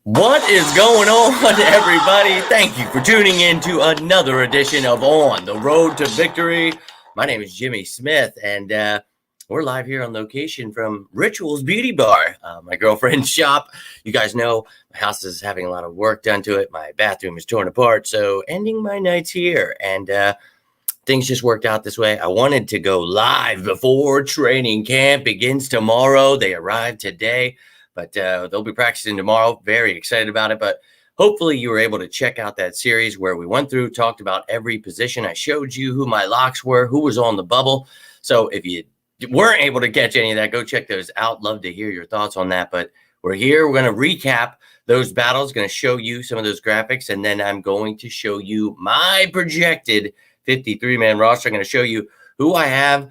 What is going on, everybody? Thank you for tuning in to another edition of On the Road to Victory. My name is Jimmy Smith, and we're live here on location from Rituals Beauty Bar, my girlfriend's shop. You guys know my house is having a lot of work done to it. My bathroom is torn apart, so ending my nights here, and things just worked out this way. I wanted to go live before training camp begins tomorrow. They arrived today. But they'll be practicing tomorrow. Very excited about it. But hopefully you were able to check out that series where we went through, talked about every position. I showed you who my locks were, who was on the bubble. So if you weren't able to catch any of that, go check those out. Love to hear your thoughts on that. But we're here. We're going to recap those battles, going to show you some of those graphics. And then I'm going to show you my projected 53-man roster. I'm going to show you who I have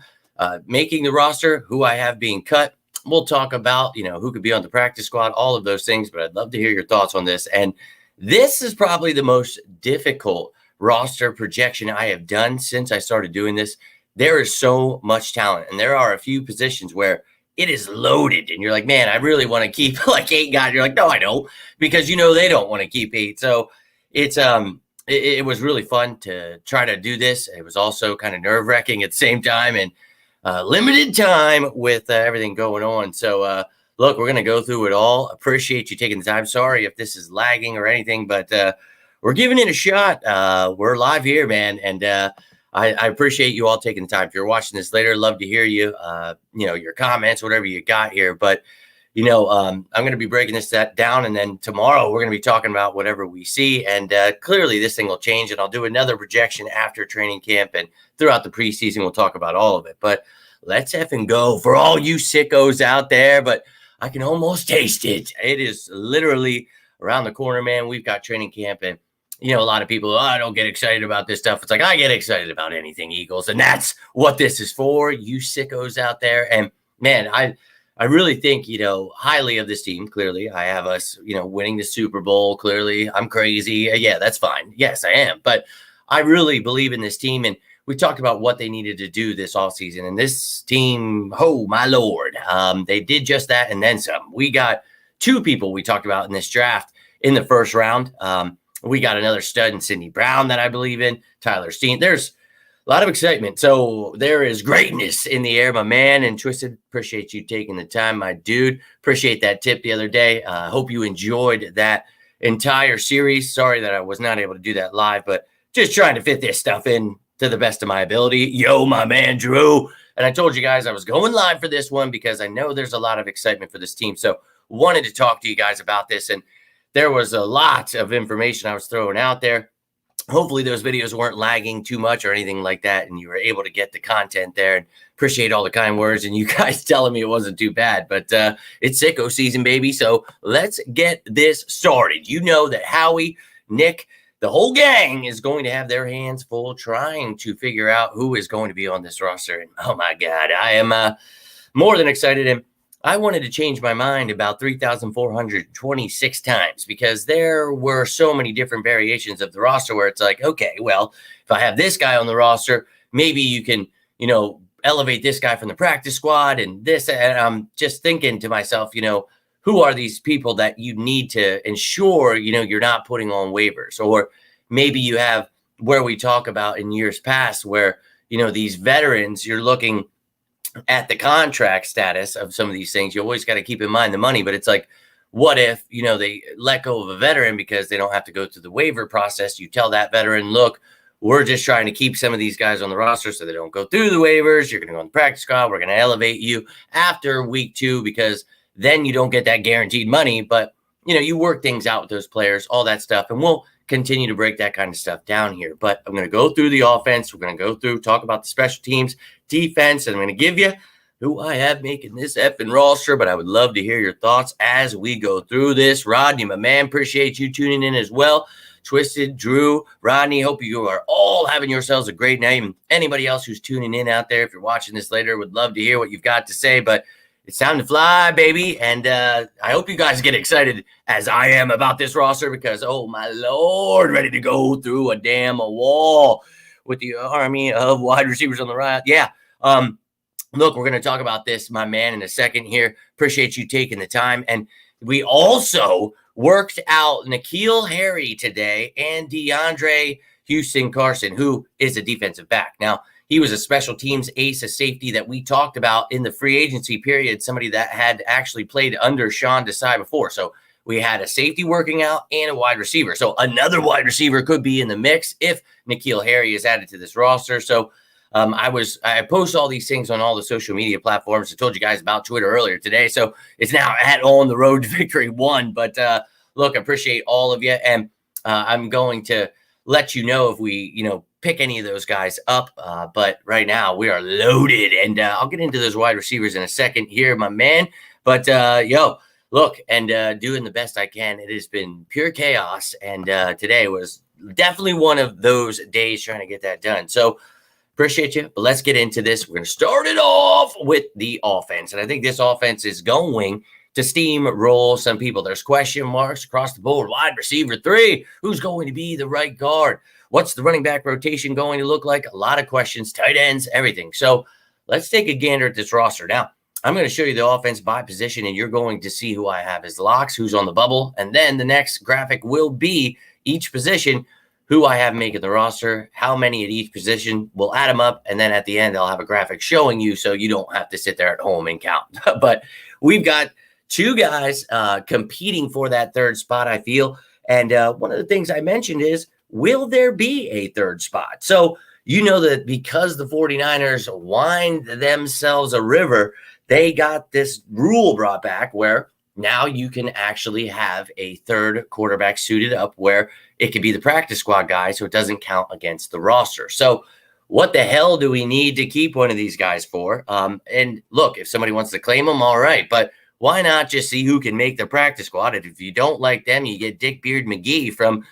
making the roster, who I have being cut. We'll talk about, who could be on the practice squad, all of those things, but I'd love to hear your thoughts on this. And this is probably the most difficult roster projection I have done since I started doing this. There is so much talent, and there are a few positions where it is loaded, and you're like, man, I really want to keep like 8 guys. You're like, no, I don't, because they don't want to keep 8. So it's it was really fun to try to do this. It was also kind of nerve-wracking at the same time, and limited time with everything going on. So, look, we're going to go through it all. Appreciate you taking the time. Sorry if this is lagging or anything, but we're giving it a shot. We're live here, man. And I appreciate you all taking the time. If you're watching this later, love to hear you, your comments, whatever you got here. But, I'm going to be breaking this down. And then tomorrow we're going to be talking about whatever we see. And clearly this thing will change. And I'll do another projection after training camp. And throughout the preseason, we'll talk about all of it. But let's effing go for all you sickos out there. But I can almost taste it. It is literally around the corner, man. We've got training camp, and a lot of people, I don't get excited about this stuff. It's like, I get excited about anything Eagles, and that's what this is for, you sickos out there. And man, I really think, highly of this team. Clearly, I have us, winning the Super Bowl. Clearly, I'm crazy. Yeah, that's fine. Yes, I am. But I really believe in this team, and we talked about what they needed to do this offseason, and this team, oh, my Lord, they did just that and then some. We got 2 people we talked about in this draft in the first round. We got another stud in Sidney Brown that I believe in, Tyler Steen. There's a lot of excitement. So there is greatness in the air, my man. And Twisted, appreciate you taking the time, my dude. Appreciate that tip the other day. Hope you enjoyed that entire series. Sorry that I was not able to do that live, but just trying to fit this stuff in to the best of my ability. Yo, my man, Drew. And I told you guys I was going live for this one because I know there's a lot of excitement for this team. So wanted to talk to you guys about this. And there was a lot of information I was throwing out there. Hopefully those videos weren't lagging too much or anything like that, and you were able to get the content there. And appreciate all the kind words and you guys telling me it wasn't too bad. But it's sicko season, baby. So let's get this started. You know that Howie, Nick, the whole gang is going to have their hands full trying to figure out who is going to be on this roster. And oh my God, I am more than excited. And I wanted to change my mind about 3,426 times because there were so many different variations of the roster where it's like, okay, well, if I have this guy on the roster, maybe you can, elevate this guy from the practice squad and this. And I'm just thinking to myself, who are these people that you need to ensure, you're not putting on waivers? Or maybe you have where we talk about in years past where, these veterans, you're looking at the contract status of some of these things. You always got to keep in mind the money, but it's like, what if, they let go of a veteran because they don't have to go through the waiver process? You tell that veteran, look, we're just trying to keep some of these guys on the roster so they don't go through the waivers. You're going to go on the practice squad. We're going to elevate you after week 2 because then you don't get that guaranteed money, but you work things out with those players, all that stuff. And we'll continue to break that kind of stuff down here. But I'm going to go through the offense. We're going to go through, talk about the special teams, defense, and I'm going to give you who I have making this effing roster. But I would love to hear your thoughts as we go through this. Rodney, my man, appreciate you tuning in as well. Twisted, Drew, Rodney, hope you are all having yourselves a great night. And anybody else who's tuning in out there, if you're watching this later, would love to hear what you've got to say. But it's time to fly, baby. And I hope you guys get excited as I am about this roster because, oh, my Lord, ready to go through a wall with the army of wide receivers on the right. Yeah. Look, we're going to talk about this, my man, in a second here. Appreciate you taking the time. And we also worked out N'Keal Harry today and DeAndre Houston Carson, who is a defensive back. Now, he was a special teams ace, a safety that we talked about in the free agency period, somebody that had actually played under Sean Desai before. So we had a safety working out and a wide receiver. So another wide receiver could be in the mix if N'Keal Harry is added to this roster. So I post all these things on all the social media platforms. I told you guys about Twitter earlier today. So it's now at On the Road to Victory 1. But look, I appreciate all of you. And I'm going to let you know if we, pick any of those guys up. But right now we are loaded. And I'll get into those wide receivers in a second here, my man. But look, and doing the best I can. It has been pure chaos. And today was definitely one of those days trying to get that done. So appreciate you, but let's get into this. We're going to start it off with the offense. And I think this offense is going to steamroll some people. There's question marks across the board. Wide receiver 3, who's going to be the right guard? What's the running back rotation going to look like? A lot of questions, tight ends, everything. So let's take a gander at this roster. Now, I'm going to show you the offense by position, and you're going to see who I have as locks, who's on the bubble. And then the next graphic will be each position, who I have making the roster, how many at each position. We'll add them up, and then at the end, I'll have a graphic showing you so you don't have to sit there at home and count. But we've got 2 guys competing for that third spot, I feel. And one of the things I mentioned is, will there be a third spot? So you know that because the 49ers wind themselves a river, they got this rule brought back where now you can actually have a third quarterback suited up where it could be the practice squad guy, so it doesn't count against the roster. So what the hell do we need to keep one of these guys for? And look, if somebody wants to claim them, all right. But why not just see who can make the practice squad? And if you don't like them, you get Dick Beard McGee from,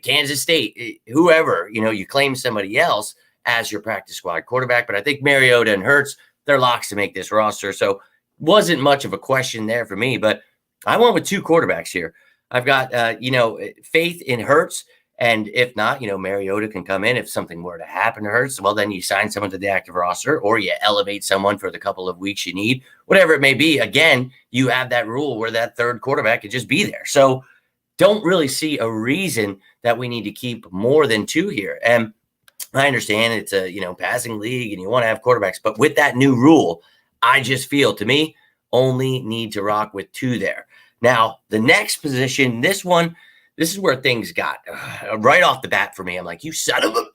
Kansas State, whoever, you claim somebody else as your practice squad quarterback. But I think Mariota and Hurts, they're locks to make this roster. So wasn't much of a question there for me, but I went with 2 quarterbacks here. I've got, faith in Hurts. And if not, Mariota can come in if something were to happen to Hurts. Well, then you sign someone to the active roster or you elevate someone for the couple of weeks you need, whatever it may be. Again, you have that rule where that third quarterback could just be there. So don't really see a reason that we need to keep more than 2 here. And I understand it's a, passing league and you want to have quarterbacks, but with that new rule, I just feel, to me, only need to rock with 2 there. Now, the next position, this is where things got right off the bat for me. I'm like, you son of a...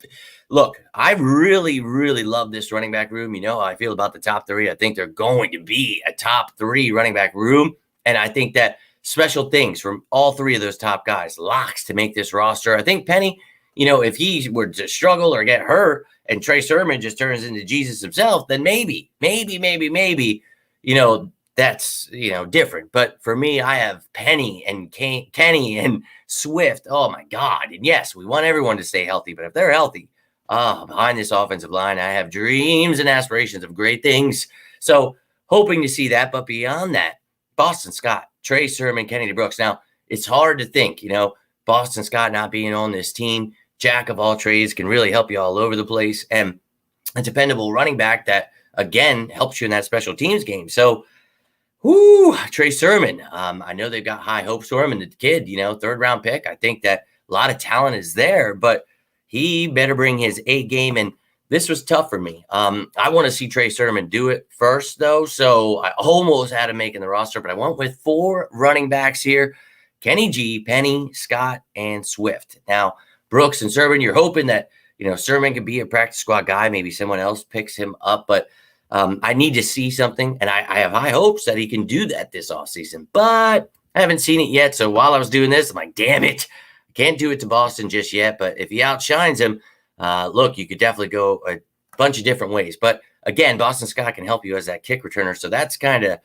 Look, I really, really love this running back room. You know how I feel about the top 3. I think they're going to be a top 3 running back room. And I think that special things from all 3 of those top guys, locks to make this roster. I think Penny, if he were to struggle or get hurt and Trey Sermon just turns into Jesus himself, then maybe, that's, different. But for me, I have Penny and Kenny and Swift. Oh, my God. And yes, we want everyone to stay healthy. But if they're healthy, behind this offensive line, I have dreams and aspirations of great things. So hoping to see that. But beyond that, Boston Scott, Trey Sermon, Kenny Brooks. Now, it's hard to think, Boston Scott not being on this team, jack of all trades, can really help you all over the place. And a dependable running back that, again, helps you in that special teams game. So, Trey Sermon. I know they've got high hopes for him, and the kid, 3rd-round pick. I think that a lot of talent is there, but he better bring his A game. And this was tough for me. I want to see Trey Sermon do it first, though. So I almost had him making the roster, but I went with 4 running backs here: Kenny G, Penny, Scott, and Swift. Now, Brooks and Sermon, you're hoping that, Sermon could be a practice squad guy. Maybe someone else picks him up, but I need to see something, and I have high hopes that he can do that this offseason, but I haven't seen it yet. So while I was doing this, I'm like, damn it, I can't do it to Boston just yet. But if he outshines him, look, you could definitely go a bunch of different ways. But again, Boston Scott can help you as that kick returner, so that's kind of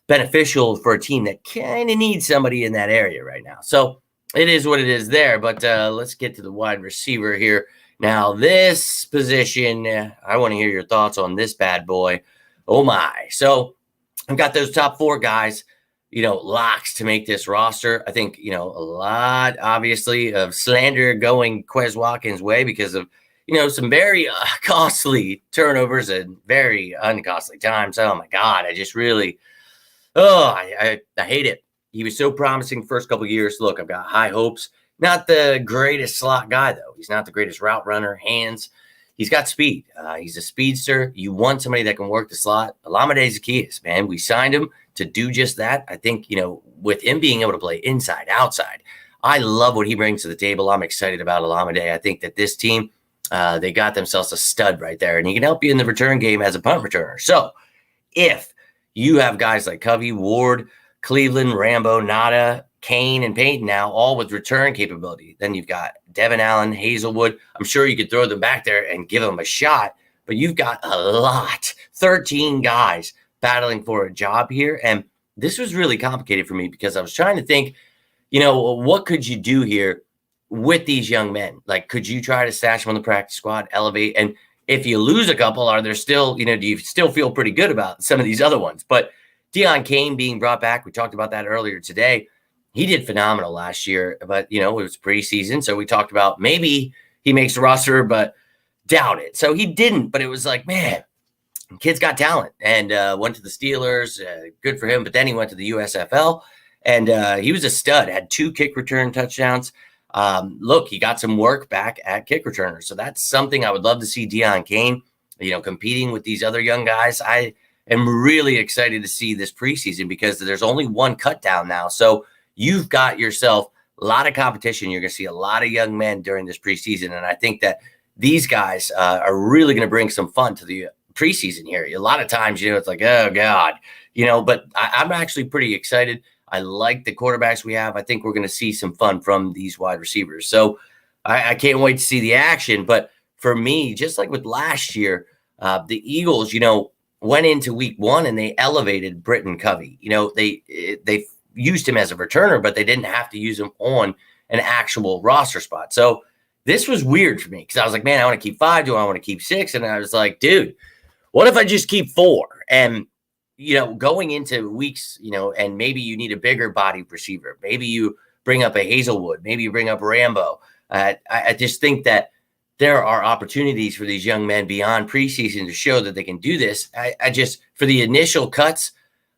beneficial for a team that kind of needs somebody in that area right now. So it is what it is there. But let's get to the wide receiver here. Now, this position, I want to hear your thoughts on this bad boy. Oh, my. So I've got those top 4 guys, locks to make this roster. I think, a lot, obviously, of slander going Quez Watkins' way because of, some very costly turnovers and very uncostly times. Oh, my God. I just really, I hate it. he was so promising first couple of years. Look, I've got high hopes. Not the greatest slot guy, though. He's not the greatest route runner, hands. He's got speed. He's a speedster. You want somebody that can work the slot. Olamide Zaccheaus, man. We signed him to do just that. I think, with him being able to play inside, outside, I love what he brings to the table. I'm excited about Olamide. I think that this team, they got themselves a stud right there, and he can help you in the return game as a punt returner. So if you have guys like Covey, Ward, Cleveland, Rambo, Nada, Kane, and Payton now, all with return capability. Then you've got Devin Allen, Hazelwood. I'm sure you could throw them back there and give them a shot, but you've got a lot, 13 guys battling for a job here. And this was really complicated for me because I was trying to think, what could you do here with these young men? Like, could you try to stash them on the practice squad, elevate? And if you lose a couple, are there still, do you still feel pretty good about some of these other ones? But Deon Cain being brought back, we talked about that earlier today. He did phenomenal last year, but, it was preseason. So we talked about maybe he makes the roster, but doubt it. So he didn't, but it was like, man, kid's got talent and went to the Steelers. Good for him. But then he went to the USFL and he was a stud, had 2 kick return touchdowns. Look, he got some work back at kick returner. So that's something I would love to see Deon Cain, competing with these other young guys. I am really excited to see this preseason because there's only one cut down now. So you've got yourself a lot of competition. You're going to see a lot of young men during this preseason. And I think that these guys are really going to bring some fun to the preseason here. A lot of times, it's like, oh, God, but I'm actually pretty excited. I like the quarterbacks we have. I think we're going to see some fun from these wide receivers. So I can't wait to see the action. But for me, just like with last year, the Eagles, went into week 1 and they elevated Britton Covey. They used him as a returner, but they didn't have to use him on an actual roster spot. So this was weird for me because I was like, man, I want to keep 5. Do I want to keep 6? And I was like, dude, what if I just keep 4? And, going into weeks, and maybe you need a bigger body receiver. Maybe you bring up a Hazelwood. Maybe you bring up Rambo. I just think that there are opportunities for these young men beyond preseason to show that they can do this. I just, for the initial cuts,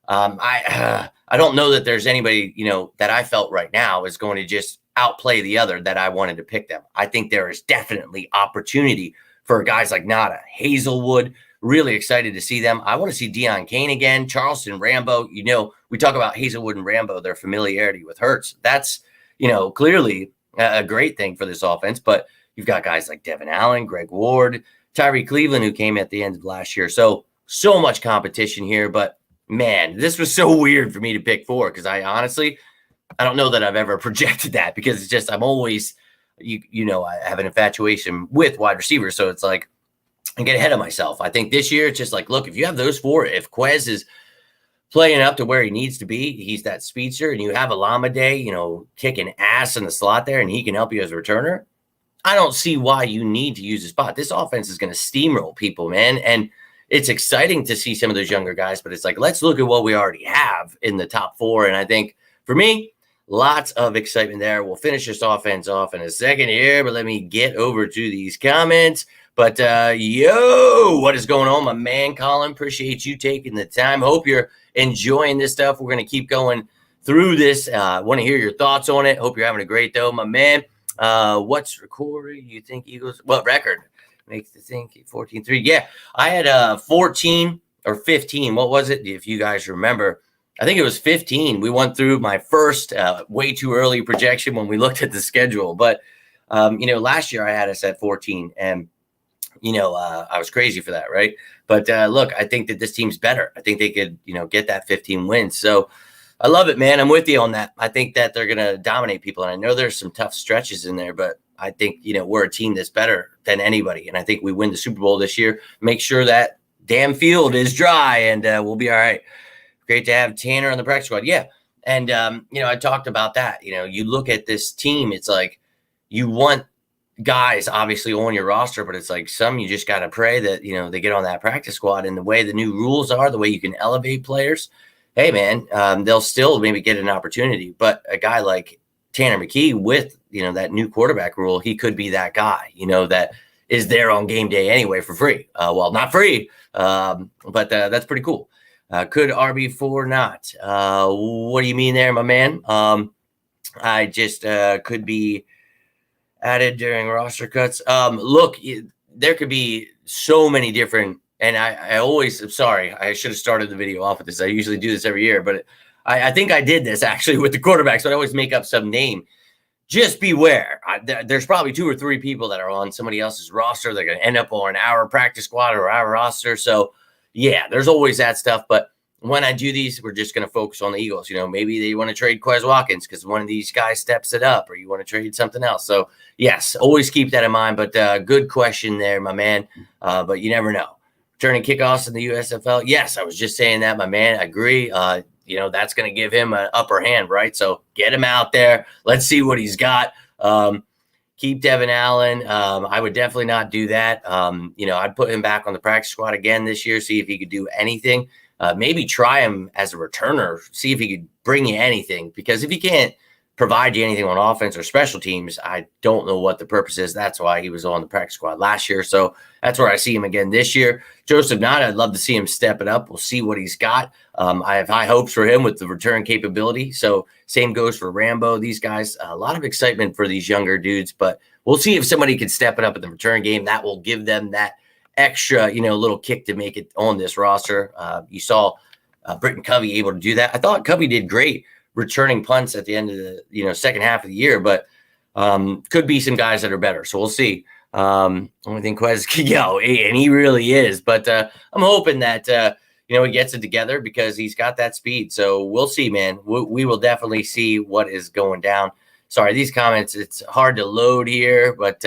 I don't know that there's anybody, that I felt right now is going to just outplay the other that I wanted to pick them. I think there is definitely opportunity for guys like Nada, Hazelwood. Really excited to see them. I want to see Deon Cain again, Charleston, Rambo. We talk about Hazelwood and Rambo, their familiarity with Hurts. That's, clearly a great thing for this offense. But you've got guys like Devin Allen, Greg Ward, Tyree Cleveland, who came at the end of last year. So much competition here. But, man, this was so weird for me to pick 4 because I don't know that I've ever projected that because it's just I'm always, I have an infatuation with wide receivers. So it's like, and get ahead of myself. I think this year it's just like, look, if you have those 4, if Quez is playing up to where he needs to be, he's that speedster, and you have Olamide, kicking ass in the slot there, and he can help you as a returner, I don't see why you need to use a spot. This offense is going to steamroll people, man. And it's exciting to see some of those younger guys, but it's like, let's look at what we already have in the top 4. And I think for me, lots of excitement there. We'll finish this offense off in a second here, but let me get over to these comments. But, what is going on, my man, Colin? Appreciate you taking the time. Hope you're enjoying this stuff. We're going to keep going through this. Want to hear your thoughts on it. Hope you're having a great, though, my man. What's Corey? You think Eagles? What record? Makes the think 14-3. Yeah, I had 14 or 15. What was it? If you guys remember, I think it was 15. We went through my first way too early projection when we looked at the schedule. But, last year I had us at 14 and, I was crazy for that. Right. But look, I think that this team's better. I think they could, get that 15 wins. So I love it, man. I'm with you on that. I think that they're going to dominate people. And I know there's some tough stretches in there, but I think, we're a team that's better than anybody. And I think we win the Super Bowl this year. Make sure that damn field is dry and we'll be all right. Great to have Tanner on the practice squad. Yeah. And, I talked about that. You look at this team, it's like you want guys obviously on your roster, but it's like some you just got to pray that, they get on that practice squad. And the way the new rules are, the way you can elevate players, hey, man, they'll still maybe get an opportunity. But a guy like Tanner McKee with, that new quarterback rule, he could be that guy, that is there on game day anyway for free. Well, not free, but that's pretty cool. Could RB4 not? What do you mean there, my man? I just could be added during roster cuts. Look, there could be so many different, and I always, I'm sorry, I should have started the video off with this. I usually do this every year, but I think I did this actually with the quarterbacks, but I always make up some name. Just beware. There's probably 2 or 3 people that are on somebody else's roster. They're going to end up on our practice squad or our roster. So, yeah, there's always that stuff. But when I do these, we're just going to focus on the Eagles. Maybe they want to trade Quez Watkins because one of these guys steps it up, or you want to trade something else. So, yes, always keep that in mind. But good question there, my man. But you never know. Returning kickoffs in the USFL. Yes, I was just saying that, my man. I agree. That's going to give him an upper hand, right? So get him out there. Let's see what he's got. Keep Devin Allen. I would definitely not do that. I'd put him back on the practice squad again this year, see if he could do anything. Maybe try him as a returner, see if he could bring you anything. Because if he can't provide you anything on offense or special teams, I don't know what the purpose is. That's why he was on the practice squad last year. So that's where I see him again this year. Joseph Nott, I'd love to see him step it up. We'll see what he's got. I have high hopes for him with the return capability. So same goes for Rambo. These guys, a lot of excitement for these younger dudes, but we'll see if somebody can step it up in the return game. That will give them that extra, little kick to make it on this roster. You saw Britton Covey able to do that. I thought Covey did great returning punts at the end of the second half of the year, but could be some guys that are better. So we'll see. Only thing Quez can go, and he really is. But I'm hoping that he gets it together because he's got that speed. So we'll see, man. We will definitely see what is going down. Sorry, these comments, it's hard to load here, but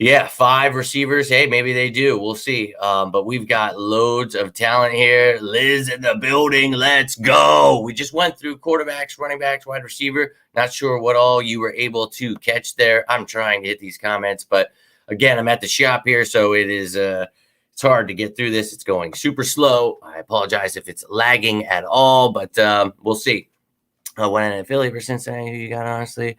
yeah, 5 receivers. Hey, maybe they do. We'll see. But we've got loads of talent here. Liz in the building. Let's go. We just went through quarterbacks, running backs, wide receiver. Not sure what all you were able to catch there. I'm trying to hit these comments, but again, I'm at the shop here, so it is it's hard to get through this. It's going super slow. I apologize if it's lagging at all, but we'll see. When in Philly for Cincinnati, who you got, honestly?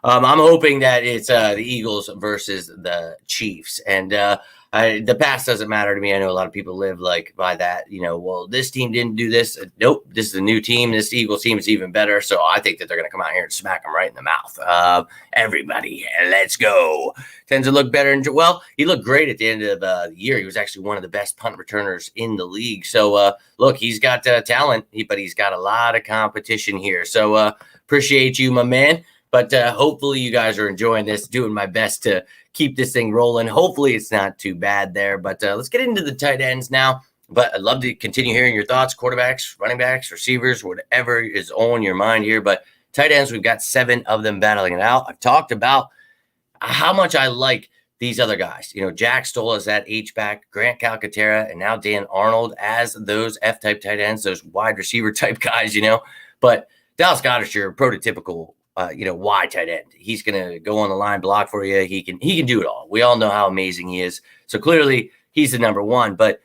I'm hoping that it's the Eagles versus the Chiefs. And the past doesn't matter to me. I know a lot of people live by that, well, this team didn't do this. Nope, this is a new team. This Eagles team is even better. So I think that they're going to come out here and smack them right in the mouth. Everybody, let's go. Tends to look better. Well, he looked great at the end of the year. He was actually one of the best punt returners in the league. So, look, he's got talent, but he's got a lot of competition here. So appreciate you, my man. But hopefully you guys are enjoying this, doing my best to keep this thing rolling. Hopefully it's not too bad there. But let's get into the tight ends now. But I'd love to continue hearing your thoughts, quarterbacks, running backs, receivers, whatever is on your mind here. But tight ends, we've got 7 of them battling it out. I've talked about how much I like these other guys. Jack Stoll as that H-back, Grant Calcaterra, and now Dan Arnold as those F-type tight ends, those wide receiver type guys, But Dallas Goedert's your prototypical Y tight end. He's going to go on the line, block for you. He can do it all. We all know how amazing he is. So clearly he's the number 1, but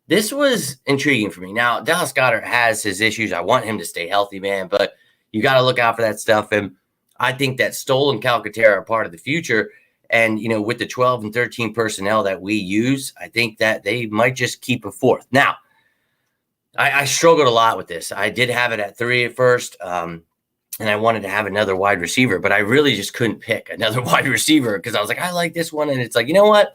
this was intriguing for me. Now, Dallas Goedert has his issues. I want him to stay healthy, man, but you got to look out for that stuff. And I think that Stoll and Calcaterra are part of the future. And, with the 12 and 13 personnel that we use, I think that they might just keep a 4th. Now, I struggled a lot with this. I did have it at 3 at first. And I wanted to have another wide receiver, but I really just couldn't pick another wide receiver because I was like, I like this one. And it's like, you know what?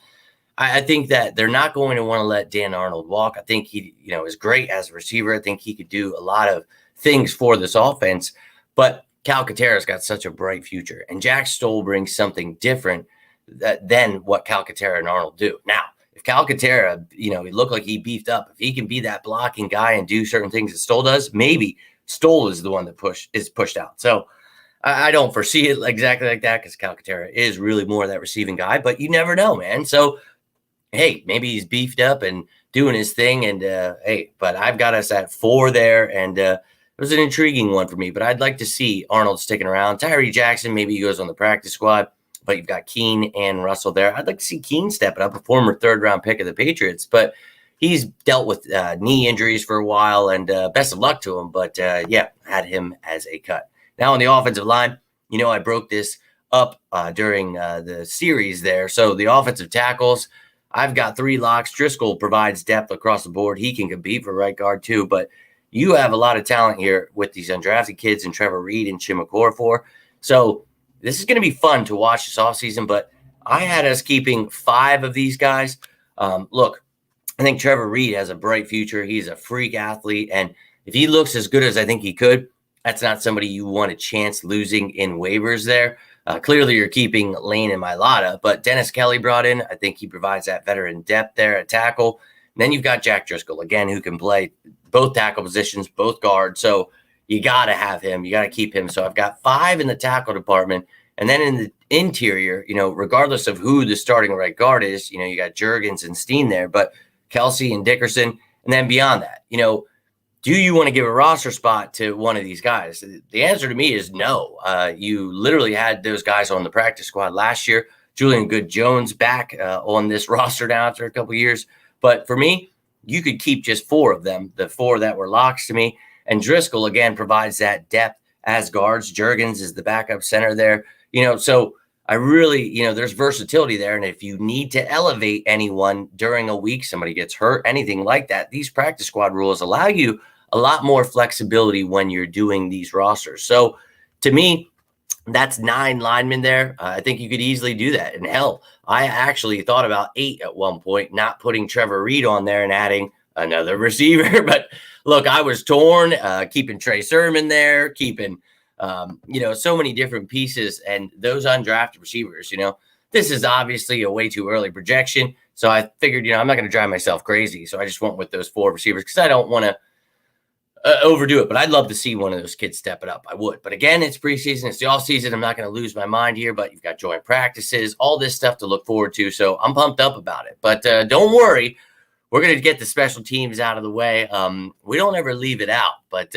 I think that they're not going to want to let Dan Arnold walk. I think he, is great as a receiver. I think he could do a lot of things for this offense, but Calcaterra's got such a bright future. And Jack Stoll brings something different than what Calcaterra and Arnold do. Now, if Calcaterra, he looked like he beefed up, if he can be that blocking guy and do certain things that Stoll does, maybe Stoll is the one that is pushed out. So I don't foresee it exactly like that because Calcaterra is really more of that receiving guy, but you never know, man. So, hey, maybe he's beefed up and doing his thing. And, hey, but I've got us at 4 there. And it was an intriguing one for me, but I'd like to see Arnold sticking around. Tyree Jackson, maybe he goes on the practice squad, but you've got Keene and Russell there. I'd like to see Keene stepping up, a former 3rd-round pick of the Patriots, but he's dealt with knee injuries for a while, and best of luck to him. But, yeah, had him as a cut. Now on the offensive line, I broke this up during the series there. So the offensive tackles, I've got 3 locks. Driscoll provides depth across the board. He can compete for right guard too, but you have a lot of talent here with these undrafted kids and Trevor Reed and Chim Okorafor. So this is going to be fun to watch this offseason, but I had us keeping 5 of these guys. Look, I think Trevor Reed has a bright future. He's a freak athlete, and if he looks as good as I think he could, that's not somebody you want a chance losing in waivers there. Clearly, you're keeping Lane and Mailata, but Dennis Kelly brought in. I think he provides that veteran depth there at tackle. And then you've got Jack Driscoll, again, who can play both tackle positions, both guards. So you got to have him. You got to keep him. So I've got 5 in the tackle department. And then in the interior, regardless of who the starting right guard is, you got Juergens and Steen there, but Kelsey and Dickerson. And then beyond that, do you want to give a roster spot to one of these guys? The answer to me is no. You literally had those guys on the practice squad last year. Julian Good-Jones back on this roster now after a couple of years. But for me, you could keep just 4 of them, the 4 that were locks to me. And Driscoll, again, provides that depth as guards. Juergens is the backup center there. So I really, there's versatility there. And if you need to elevate anyone during a week, somebody gets hurt, anything like that, these practice squad rules allow you a lot more flexibility when you're doing these rosters. So to me, that's 9 linemen there. I think you could easily do that. And hell, I actually thought about 8 at one point, not putting Trevor Reed on there and adding another receiver. But look, I was torn, keeping Trey Sermon there, keeping so many different pieces, and those undrafted receivers, this is obviously a way too early projection. So I figured, I'm not going to drive myself crazy. So I just went with those 4 receivers because I don't want to overdo it, but I'd love to see one of those kids step it up. I would. But again, it's preseason. It's the off season. I'm not going to lose my mind here, but you've got joint practices, all this stuff to look forward to. So I'm pumped up about it. But don't worry. We're going to get the special teams out of the way. We don't ever leave it out, but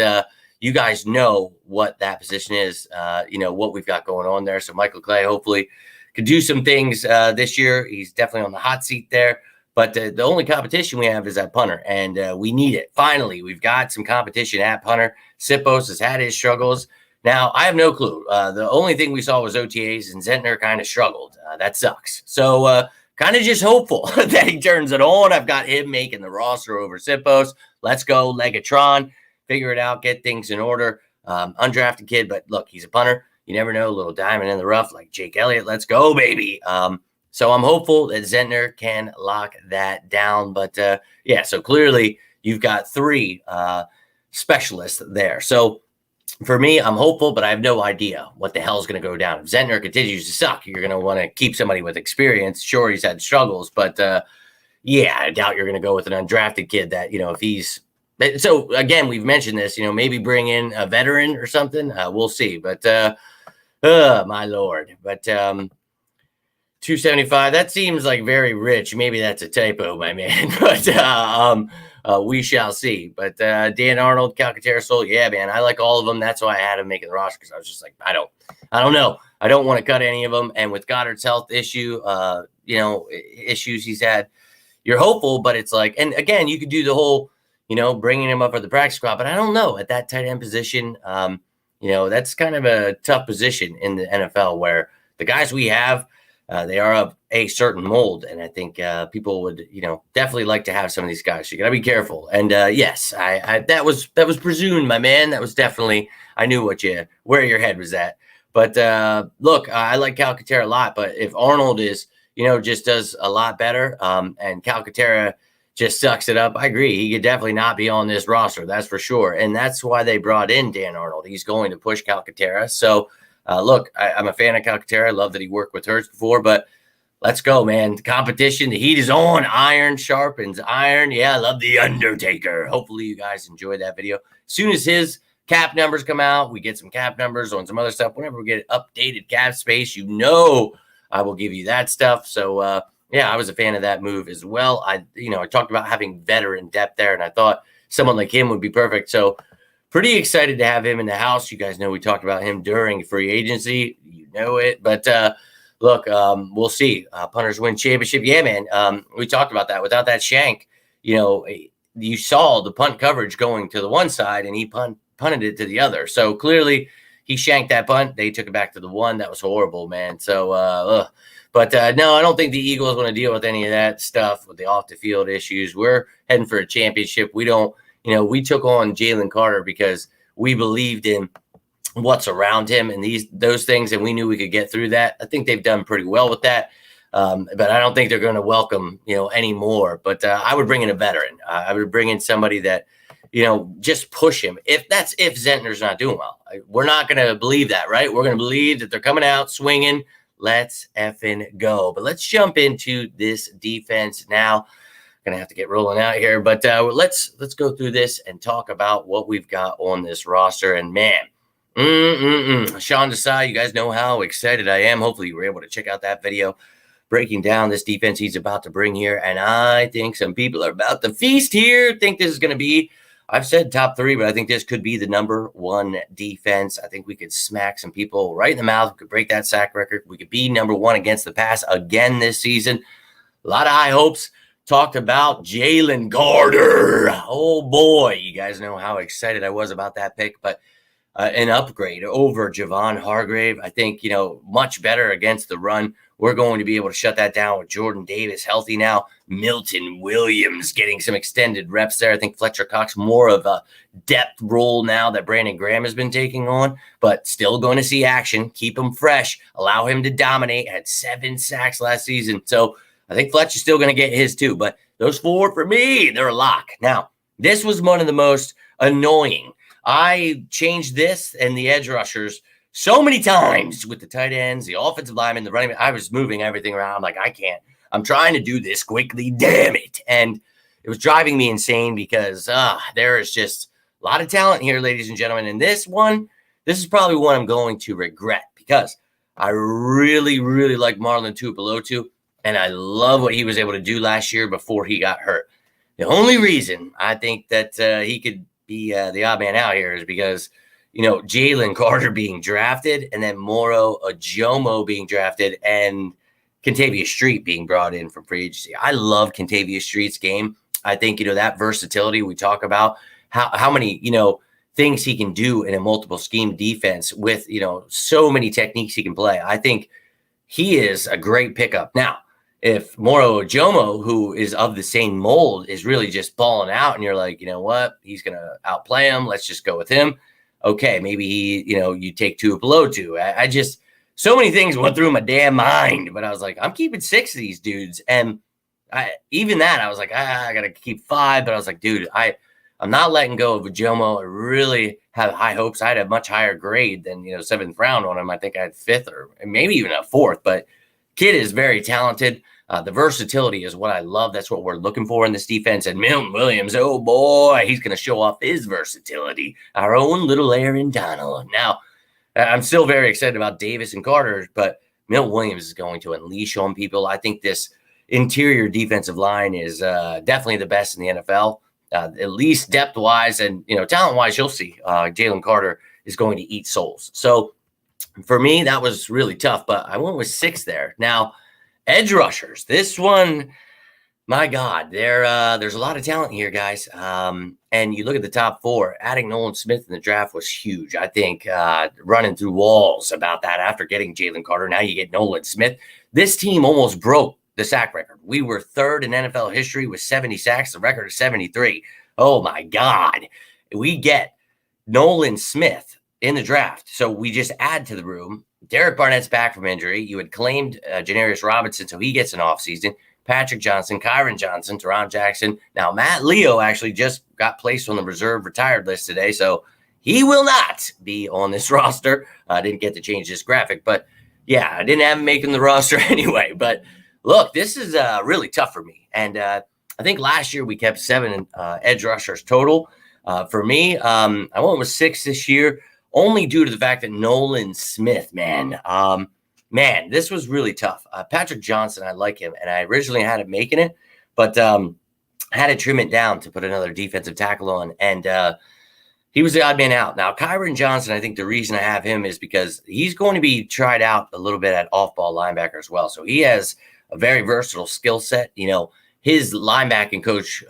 you guys know what that position is, what we've got going on there. So Michael Clay hopefully could do some things this year. He's definitely on the hot seat there. But the only competition we have is at punter, and we need it. Finally, we've got some competition at punter. Sipos has had his struggles. Now, I have no clue. The only thing we saw was OTAs, and Zentner kind of struggled. That sucks. So kind of just hopeful that he turns it on. I've got him making the roster over Sipos. Let's go, Legatron. Figure it out, get things in order. Undrafted kid, but look, he's a punter. You never know, a little diamond in the rough like Jake Elliott. Let's go, baby. So I'm hopeful that Zentner can lock that down. But, so clearly you've got 3 specialists there. So for me, I'm hopeful, but I have no idea what the hell is going to go down. If Zentner continues to suck, you're going to want to keep somebody with experience. Sure, he's had struggles, but, I doubt you're going to go with an undrafted kid that, if he's – so, again, we've mentioned this, maybe bring in a veteran or something. We'll see. But, my Lord. But – 275. That seems like very rich. Maybe that's a typo, my man. But we shall see. But Dan Arnold, Calcaterra, Soul, yeah, man, I like all of them. That's why I had him making the roster because I was just like, I don't know. I don't want to cut any of them. And with Goddard's health issue, issues he's had, you're hopeful, but it's like, and again, you could do the whole, bringing him up for the practice squad. But I don't know at that tight end position. That's kind of a tough position in the NFL where the guys we have. They are of a certain mold, and I think people would, definitely like to have some of these guys. So you got to be careful. And yes, I that was presumed, my man. That was definitely I knew where your head was at. But look, I like Calcaterra a lot. But if Arnold is, just does a lot better, and Calcaterra just sucks it up, I agree. He could definitely not be on this roster. That's for sure. And that's why they brought in Dan Arnold. He's going to push Calcaterra. So. Look, I'm a fan of Calcaterra. I love that he worked with Hurts before, but let's go, man. The competition, the heat is on. Iron sharpens iron. Yeah, I love The Undertaker. Hopefully you guys enjoyed that video. As soon as his cap numbers come out, we get some cap numbers on some other stuff. Whenever we get updated cap space, I will give you that stuff. So, I was a fan of that move as well. I talked about having veteran depth there, and I thought someone like him would be perfect. So, pretty excited to have him in the house. You guys know we talked about him during free agency. You know it. But look, we'll see. Punters win championship. Yeah, man. We talked about that. Without that shank, you saw the punt coverage going to the one side, and he punted it to the other. So clearly he shanked that punt. They took it back to the 1. That was horrible, man. So, But no, I don't think the Eagles want to deal with any of that stuff with the off the field issues. We're heading for a championship. We don't, we took on Jalen Carter because we believed in what's around him and those things, and we knew we could get through that. I think they've done pretty well with that. But I don't think they're going to welcome, any more. But I would bring in a veteran. I would bring in somebody that, just push him. If Zentner's not doing well, we're not going to believe that, right? We're going to believe that they're coming out swinging. Let's effing go. But let's jump into this defense now. Going to have to get rolling out here, but let's go through this and talk about what we've got on this roster. And man, Sean Desai, you guys know how excited I am. Hopefully you were able to check out that video breaking down this defense he's about to bring here. And I think some people are about to feast here. Think this is going to be, I've said top 3, but I think this could be the number 1 defense. I think we could smack some people right in the mouth. We could break that sack record. We could be number 1 against the pass again this season. A lot of high hopes. Talked about Jalen Carter. Oh, boy. You guys know how excited I was about that pick, but an upgrade over Javon Hargrave. I think, much better against the run. We're going to be able to shut that down with Jordan Davis healthy now. Milton Williams getting some extended reps there. I think Fletcher Cox more of a depth role now that Brandon Graham has been taking on, but still going to see action. Keep him fresh. Allow him to dominate. Had 7 sacks last season. So I think Fletcher's still going to get his too. But those 4 for me, they're a lock. Now, this was one of the most annoying. I changed this and the edge rushers so many times with the tight ends, the offensive linemen, the running. I was moving everything around. I'm like, I can't. I'm trying to do this quickly. Damn it. And it was driving me insane because there is just a lot of talent here, ladies and gentlemen. And this is probably one I'm going to regret because I really, really like Marlon Tuipulotu, and I love what he was able to do last year before he got hurt. The only reason I think that he could be the odd man out here is because Jalen Carter being drafted and then Moro Ojomo being drafted and Kentavious Street being brought in from free agency. I love Kentavious Street's game. I think, that versatility we talk about, how many, things he can do in a multiple scheme defense with, so many techniques he can play. I think he is a great pickup. Now, if Moro Ojomo, who is of the same mold, is really just balling out and you're like, you know what, he's going to outplay him. Let's just go with him. Okay, maybe you take Tuipulotu. I just, so many things went through my damn mind, but I was like, I'm keeping 6 of these dudes. And I was like, I got to keep 5. But I was like, dude, I'm not letting go of Ojomo. I really have high hopes. I had a much higher grade than, 7th round on him. I think I had 5th or maybe even a 4th, but kid is very talented. The versatility is what I love. That's what we're looking for in this defense. And Milton Williams, oh boy, he's going to show off his versatility. Our own little Aaron Donald. Now, I'm still very excited about Davis and Carter, but Milton Williams is going to unleash on people. I think this interior defensive line is definitely the best in the NFL, at least depth-wise. And, talent-wise, you'll see Jalen Carter is going to eat souls. So for me, that was really tough, but I went with 6 there. Now, edge rushers. This one, my God, there's a lot of talent here, guys. And you look at the top 4, adding Nolan Smith in the draft was huge. I think running through walls about that after getting Jalen Carter. Now you get Nolan Smith. This team almost broke the sack record. We were 3rd in NFL history with 70 sacks. The record is 73. Oh, my God. We get Nolan Smith in the draft. So we just add to the room. Derek Barnett's back from injury. You had claimed Janarius Robinson, so he gets an offseason. Patrick Johnson, Kyron Johnson, Teron Jackson. Now, Matt Leo actually just got placed on the reserve retired list today, so he will not be on this roster. I didn't get to change this graphic, but yeah, I didn't have him making the roster anyway. But look, this is really tough for me. And I think last year we kept 7 edge rushers total. For me, I went with 6 this year, only due to the fact that Nolan Smith, man, this was really tough. Patrick Johnson, I like him, and I originally had him making it, but had to trim it down to put another defensive tackle on, and he was the odd man out. Now, Kyron Johnson, I think the reason I have him is because he's going to be tried out a little bit at off-ball linebacker as well, so he has a very versatile skill set. His linebacking coach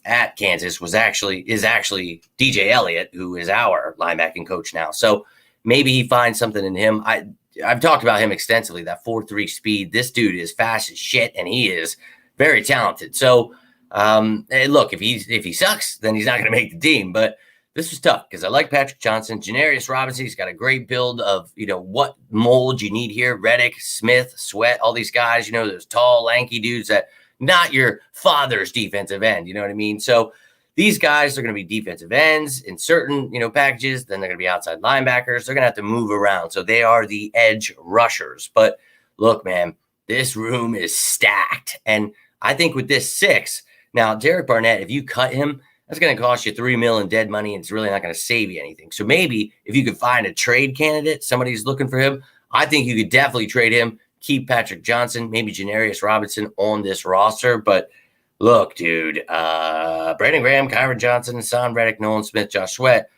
at Kansas is actually DJ Elliott, who is our linebacking coach now. So maybe he finds something in him. I've talked about him extensively, that 4.3 speed. This dude is fast as shit, and he is very talented. So, hey, look, if he sucks, then he's not going to make the team. But this was tough because I like Patrick Johnson. Janarius Robinson, he's got a great build of, what mold you need here. Reddick, Smith, Sweat, all these guys, those tall, lanky dudes that not your father's defensive end. You know what I mean? So these guys are going to be defensive ends in certain, packages. Then they're going to be outside linebackers. They're going to have to move around. So they are the edge rushers. But look, man, this room is stacked. And I think with this 6, now Derek Barnett, if you cut him, that's going to cost you $3 million in dead money, and it's really not going to save you anything. So maybe if you could find a trade candidate, somebody's looking for him, I think you could definitely trade him, keep Patrick Johnson, maybe Janarius Robinson on this roster. But look, dude, Brandon Graham, Kyron Johnson, Hassan Reddick, Nolan Smith, Josh Sweat.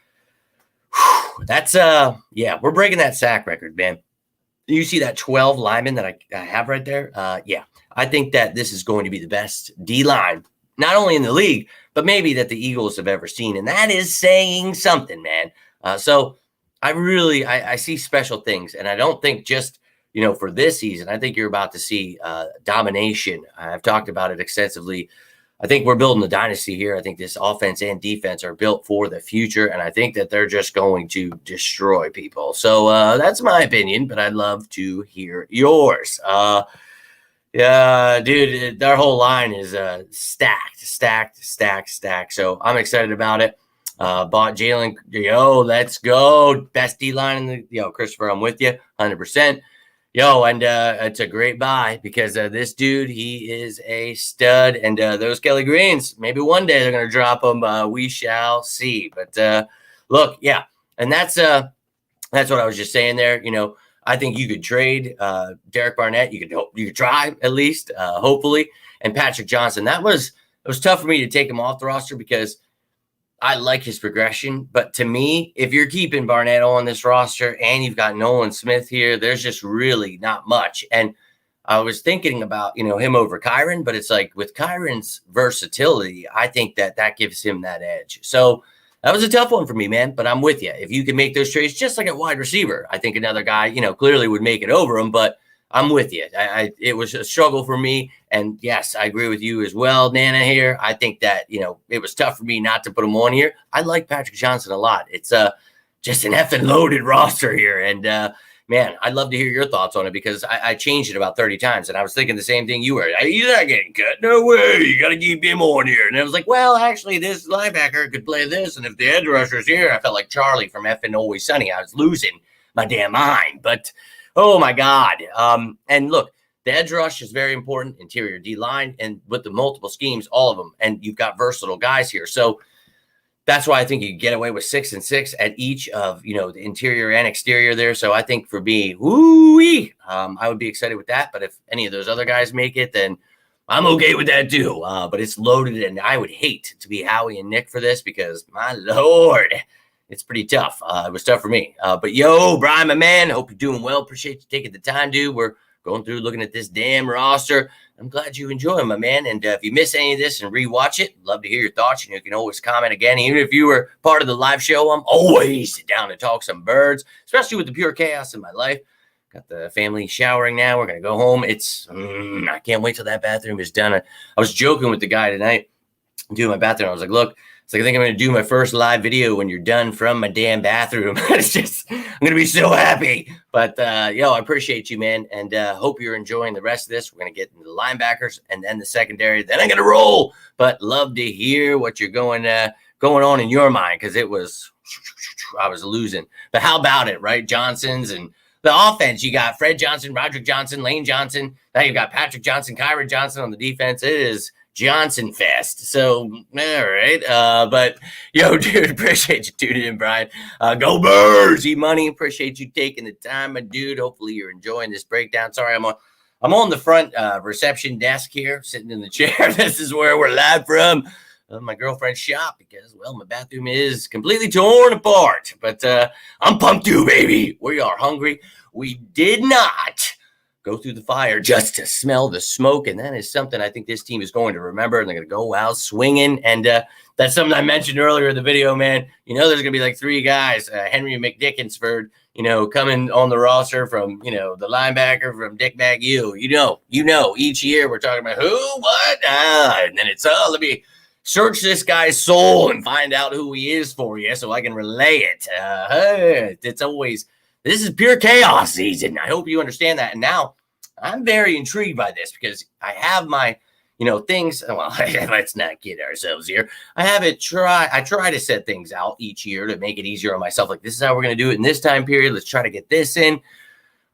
That's, we're breaking that sack record, man. You see that 12 linemen that I have right there? I think that this is going to be the best D-line, not only in the league, but maybe that the Eagles have ever seen. And that is saying something, man. So I see special things. And I don't think just, for this season, I think you're about to see domination. I've talked about it extensively. I think we're building a dynasty here. I think this offense and defense are built for the future. And I think that they're just going to destroy people. So that's my opinion, but I'd love to hear yours. Yeah, dude, their whole line is stacked. So I'm excited about it. Bought Jalen. Let's go. Best D-line in the, Christopher, I'm with you 100%. And it's a great buy because this dude, he is a stud. And those Kelly Greens, maybe one day they're going to drop them. We shall see. But look, yeah. And that's what I was just saying there. I think you could trade Derek Barnett. You could try at least, hopefully. And Patrick Johnson. It was tough for me to take him off the roster because I like his progression. But to me, if you're keeping Barnett on this roster and you've got Nolan Smith here, there's just really not much. And I was thinking about, him over Kyron, but it's like with Kyron's versatility, I think that gives him that edge. So that was a tough one for me, man, but I'm with you. If you can make those trades, just like a wide receiver, I think another guy, clearly would make it over him, but I'm with you. It was a struggle for me. And yes, I agree with you as well, Nana here. I think that, it was tough for me not to put him on here. I like Patrick Johnson a lot. It's just an effing loaded roster here. And man, I'd love to hear your thoughts on it because I changed it about 30 times and I was thinking the same thing you were. He's not getting cut. No way. You got to keep him on here. And I was like, well, actually, this linebacker could play this. And if the edge rusher's here, I felt like Charlie from effing Always Sunny. I was losing my damn mind. But, oh, my God. And look, the edge rush is very important, interior D-line, and with the multiple schemes, all of them. And you've got versatile guys here. So that's why I think you can get away with 6 and 6 at each of, the interior and exterior there. So I think for me, I would be excited with that. But if any of those other guys make it, then I'm okay with that too. But it's loaded, and I would hate to be Howie and Nick for this because, my Lord, it's pretty tough. It was tough for me. But Brian, my man, hope you're doing well. Appreciate you taking the time, dude. We're going through looking at this damn roster. I'm glad you enjoy them, my man. And if you miss any of this and rewatch it, love to hear your thoughts. You can always comment again. Even if you were part of the live show, I'm always down to talk some birds, especially with the pure chaos in my life. Got the family showering now. We're going to go home. I can't wait till that bathroom is done. I was joking with the guy tonight doing my bathroom. I was like, look, I think I'm going to do my first live video when you're done from my damn bathroom. I'm going to be so happy. But, I appreciate you, man. And hope you're enjoying the rest of this. We're going to get into the linebackers and then the secondary. Then I'm going to roll. But love to hear what you're going on in your mind because I was losing. But how about it, right? Johnson's and the offense. You got Fred Johnson, Roderick Johnson, Lane Johnson. Now you've got Patrick Johnson, Kyron Johnson on the defense. It is Johnson Fest. So, all right. But, dude, appreciate you tuning in, Brian. Go Birds, E-Money. Appreciate you taking the time, my dude. Hopefully you're enjoying this breakdown. Sorry, I'm on the front reception desk here, sitting in the chair. This is where we're live from my girlfriend's shop because, my bathroom is completely torn apart. But I'm pumped too, baby. We are hungry. We did not go through the fire just to smell the smoke. And that is something I think this team is going to remember, and they're going to go out swinging. And that's something I mentioned earlier in the video, man. There's going to be like 3 guys, Henry McDickinsford, coming on the roster from, the linebacker from Dick Mag-U. Each year we're talking about who, what, and then it's, let me search this guy's soul and find out who he is for you so I can relay it. It's always, this is pure chaos season. I hope you understand that. And now I'm very intrigued by this because I have my, things. Well, let's not kid ourselves here. I try to set things out each year to make it easier on myself. Like, this is how we're going to do it in this time period. Let's try to get this in.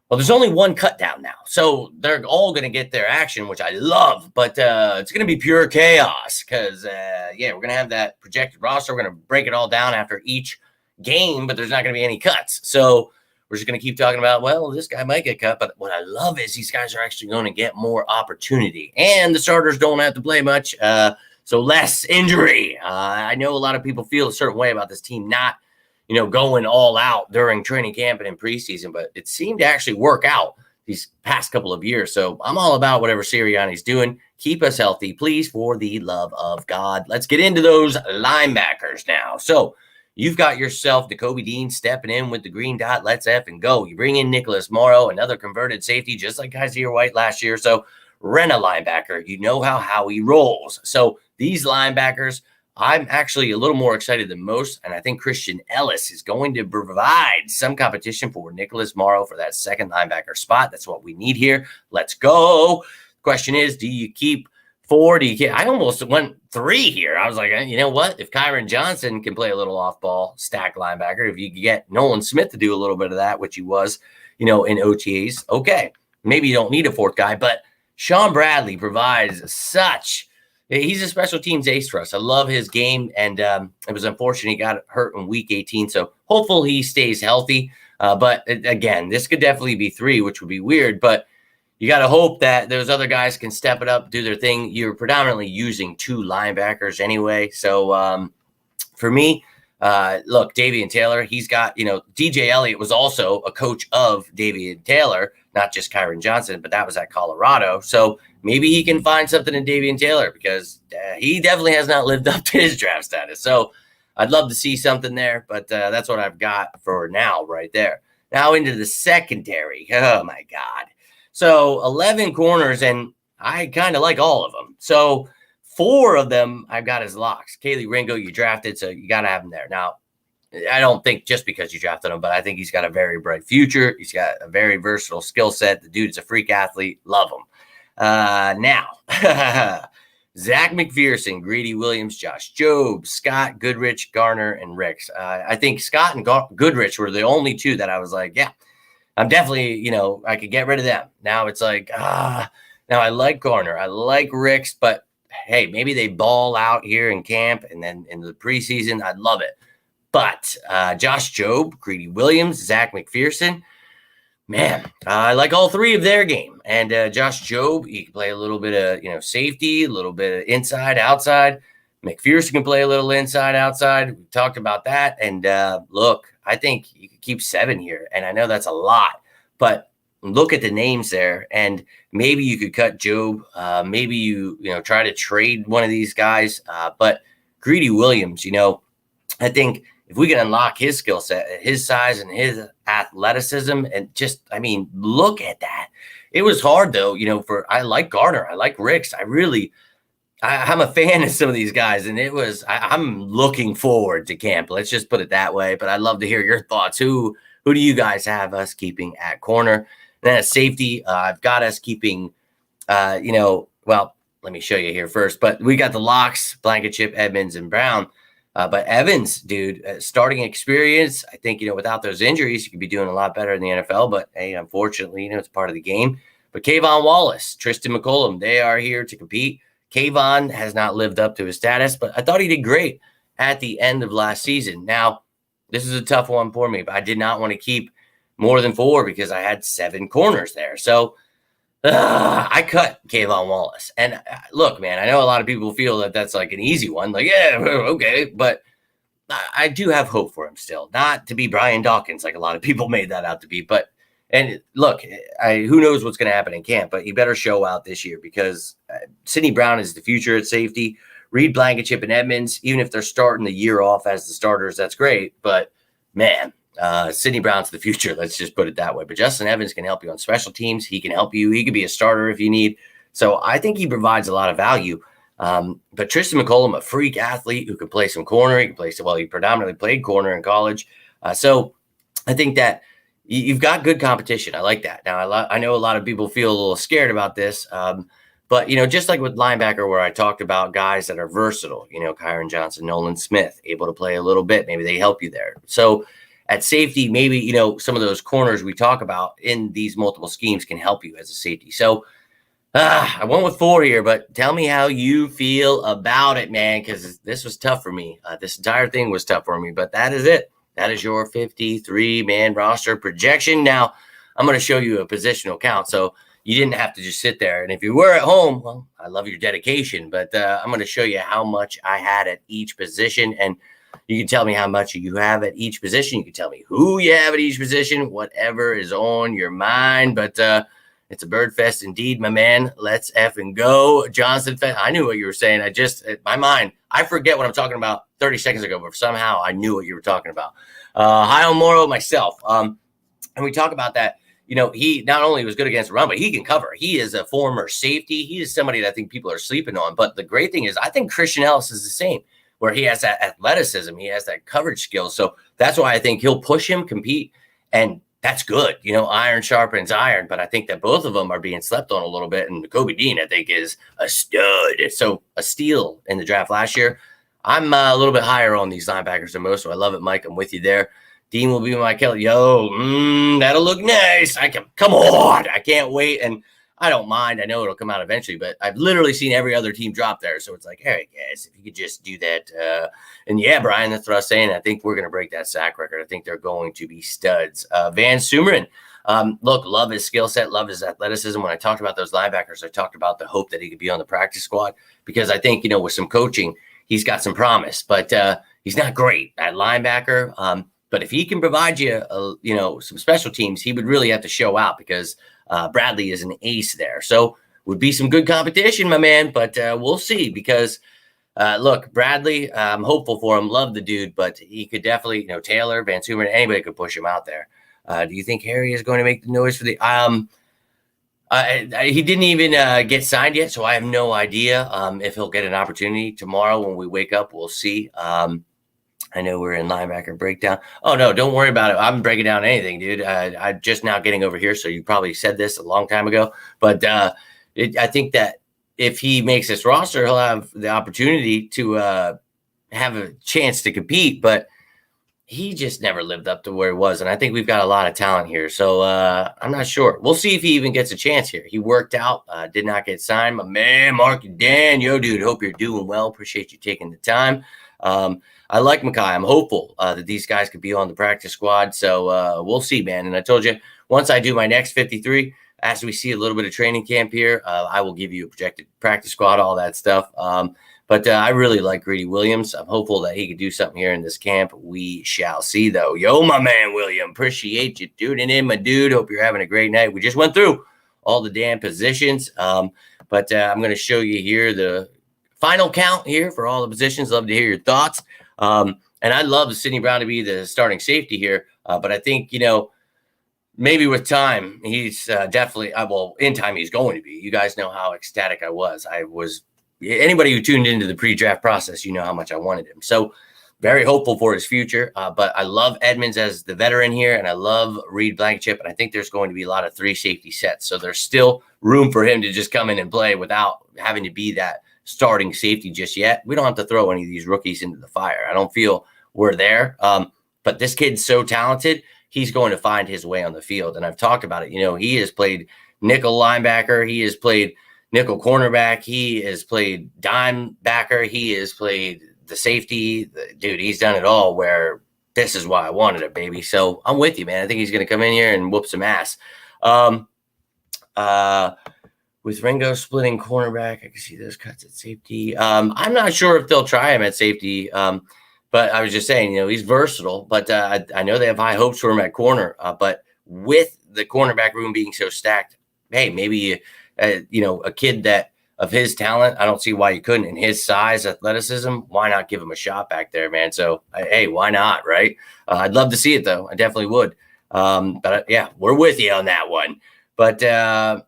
Well, there's only one cut down now. So they're all going to get their action, which I love. But it's going to be pure chaos because, we're going to have that projected roster. We're going to break it all down after each game, but there's not going to be any cuts. So we're just going to keep talking about, well, this guy might get cut. But what I love is these guys are actually going to get more opportunity. And the starters don't have to play much, so less injury. I know a lot of people feel a certain way about this team not going all out during training camp and in preseason, but it seemed to actually work out these past couple of years. So I'm all about whatever Sirianni's doing. Keep us healthy, please, for the love of God. Let's get into those linebackers now. So you've got yourself Nakobe Dean stepping in with the green dot. Let's effing go. You bring in Nicholas Morrow, another converted safety, just like Kaiser White last year. So rent a linebacker. You know how he rolls. So these linebackers, I'm actually a little more excited than most, and I think Christian Ellis is going to provide some competition for Nicholas Morrow for that second linebacker spot. That's what we need here. Let's go. Question is, do you keep 4? I almost went 3 here. I was like, you know what? If Kyron Johnson can play a little off-ball stack linebacker, if you could get Nolan Smith to do a little bit of that, which he was, in OTAs, okay. Maybe you don't need a 4th guy, but Sean Bradley provides such – he's a special teams ace for us. I love his game, and it was unfortunate he got hurt in week 18, so hopefully he stays healthy. But again, this could definitely be 3, which would be weird, but you got to hope that those other guys can step it up, do their thing. You're predominantly using 2 linebackers anyway. So for me, look, Davian Taylor, he's got, DJ Elliott was also a coach of Davian Taylor, not just Kyron Johnson, but that was at Colorado. So maybe he can find something in Davian Taylor because he definitely has not lived up to his draft status. So I'd love to see something there, but that's what I've got for now right there. Now into the secondary. Oh, my God. So 11 corners, and I kind of like all of them. So 4 of them I've got as locks. Kaylee Ringo, you drafted, so you got to have him there. Now, I don't think just because you drafted him, but I think he's got a very bright future. He's got a very versatile skill set. The dude's a freak athlete. Love him. Now, Zach McPherson, Greedy Williams, Josh Jobe, Scott, Goodrich, Garner, and Ricks. I think Scott and Goodrich were the only 2 that I was like, yeah, I'm definitely, I could get rid of them. Now it's like, now I like Garner. I like Ricks, but hey, maybe they ball out here in camp and then in the preseason. I'd love it. But Josh Jobe, Greedy Williams, Zach McPherson, man, I like all 3 of their game. And Josh Jobe, he can play a little bit of, safety, a little bit of inside, outside. McPherson can play a little inside, outside. We talked about that. And look, I think you could keep 7 here. And I know that's a lot, but look at the names there. And maybe you could cut Jobe. Maybe you try to trade one of these guys. But Greedy Williams, I think if we can unlock his skill set, his size and his athleticism, and just, look at that. It was hard though, I like Garner. I like Ricks. I'm a fan of some of these guys, and I'm looking forward to camp. Let's just put it that way. But I'd love to hear your thoughts. Who do you guys have us keeping at corner? And then at safety, I've got us keeping, let me show you here first. But we got the locks, Blankenship, Edmonds, and Brown. But Evans, dude, starting experience. I think, without those injuries, you could be doing a lot better in the NFL. But, hey, unfortunately, it's part of the game. But Kayvon Wallace, Tristan McCollum, they are here to compete. Kayvon has not lived up to his status, but I thought he did great at the end of last season. Now, this is a tough one for me, but I did not want to keep more than 4 because I had 7 corners there. So I cut Kayvon Wallace. And look, man, I know a lot of people feel that that's like an easy one. Like, yeah, okay. But I do have hope for him still. Not to be Brian Dawkins, like a lot of people made that out to be. But And look, who knows what's going to happen in camp, but you better show out this year because Sidney Brown is the future at safety. Reed Blankenship and Edmonds, even if they're starting the year off as the starters, that's great. But man, Sidney Brown's the future. Let's just put it that way. But Justin Evans can help you on special teams. He can help you. He could be a starter if you need. So I think he provides a lot of value. But Tristan McCollum, a freak athlete who can play some corner. He can play well. He predominantly played corner in college. So I think that you've got good competition. I like that. Now, I know a lot of people feel a little scared about this. But, just like with linebacker where I talked about guys that are versatile, Kyron Johnson, Nolan Smith, able to play a little bit. Maybe they help you there. So at safety, maybe, some of those corners we talk about in these multiple schemes can help you as a safety. So I went with 4 here, but tell me how you feel about it, man, because this was tough for me. This entire thing was tough for me, but that is it. That is your 53-man roster projection. Now, I'm going to show you a positional count, so you didn't have to just sit there. And if you were at home, well, I love your dedication, but I'm going to show you how much I had at each position, and you can tell me how much you have at each position. You can tell me who you have at each position, whatever is on your mind, but it's a bird fest indeed, my man. Let's effing go. Johnson Fest. I knew what you were saying. My mind, I forget what I'm talking about 30 seconds ago, but somehow I knew what you were talking about. Hio Moro, myself. And we talk about that. He not only was good against the run, but he can cover. He is a former safety. He is somebody that I think people are sleeping on. But the great thing is I think Christian Ellis is the same, where he has that athleticism. He has that coverage skill. So that's why I think he'll push him, compete, and that's good. Iron sharpens iron, but I think that both of them are being slept on a little bit. And Kobe Dean, I think, is a stud. So a steal in the draft last year. I'm a little bit higher on these linebackers than most, so I love it, Mike. I'm with you there. Dean will be my Kelly. That'll look nice. Come on. I can't wait. And I don't mind. I know it'll come out eventually, but I've literally seen every other team drop there. So it's like, hey, guys, if you could just do that. And yeah, Brian, that's what I was saying. I think we're going to break that sack record. I think they're going to be studs. Van Sumeren, look, love his skill set, love his athleticism. When I talked about those linebackers, I talked about the hope that he could be on the practice squad because I think, with some coaching, he's got some promise, but he's not great at linebacker. But if he can provide you, some special teams, he would really have to show out because Bradley is an ace there. So would be some good competition, my man. But we'll see because, look, Bradley, I'm hopeful for him. Love the dude, but he could definitely, Taylor, Van Sumeren, anybody could push him out there. Do you think Harry is going to make the noise for the he didn't even get signed yet, so I have no idea if he'll get an opportunity tomorrow when we wake up. We'll see. I know we're in linebacker breakdown. Oh, no, don't worry about it. I'm breaking down anything, dude. I'm just now getting over here, so you probably said this a long time ago. But I think that if he makes this roster, he'll have the opportunity to have a chance to compete. But he just never lived up to where he was. And I think we've got a lot of talent here. So I'm not sure. We'll see if he even gets a chance here. He worked out, did not get signed. My man, Mark and Dan, yo, dude, hope you're doing well. Appreciate you taking the time. I like Makai. I'm hopeful that these guys could be on the practice squad. So we'll see, man. And I told you, once I do my next 53, as we see a little bit of training camp here, I will give you a projected practice squad, all that stuff. But I really like Greedy Williams. I'm hopeful that he could do something here in this camp. We shall see, though. Yo, my man, William. Appreciate you tuning in, my dude. Hope you're having a great night. We just went through all the damn positions. But I'm going to show you here the final count here for all the positions. Love to hear your thoughts. And I'd love Sidney Brown to be the starting safety here. But I think, maybe with time, he's definitely, in time, he's going to be. You guys know how ecstatic I was. Anybody who tuned into the pre-draft process, you know how much I wanted him. So very hopeful for his future. But I love Edmonds as the veteran here, and I love Reed Blankenship. And I think there's going to be a lot of 3 safety sets. So there's still room for him to just come in and play without having to be that starting safety just yet. We don't have to throw any of these rookies into the fire. I don't feel we're there. But this kid's so talented, he's going to find his way on the field. And I've talked about it. He has played nickel linebacker. He has played nickel cornerback. He has played dime backer. He has played the safety. Dude, he's done it all where this is why I wanted it, baby. So I'm with you, man. I think he's going to come in here and whoop some ass. With Ringo splitting cornerback, I can see those cuts at safety. I'm not sure if they'll try him at safety. But I was just saying, he's versatile. But I know they have high hopes for him at corner. But with the cornerback room being so stacked, hey, maybe a kid that of his talent, I don't see why you couldn't. In his size, athleticism, why not give him a shot back there, man? So, hey, why not, right? I'd love to see it, though. I definitely would. But yeah, we're with you on that one. But yeah,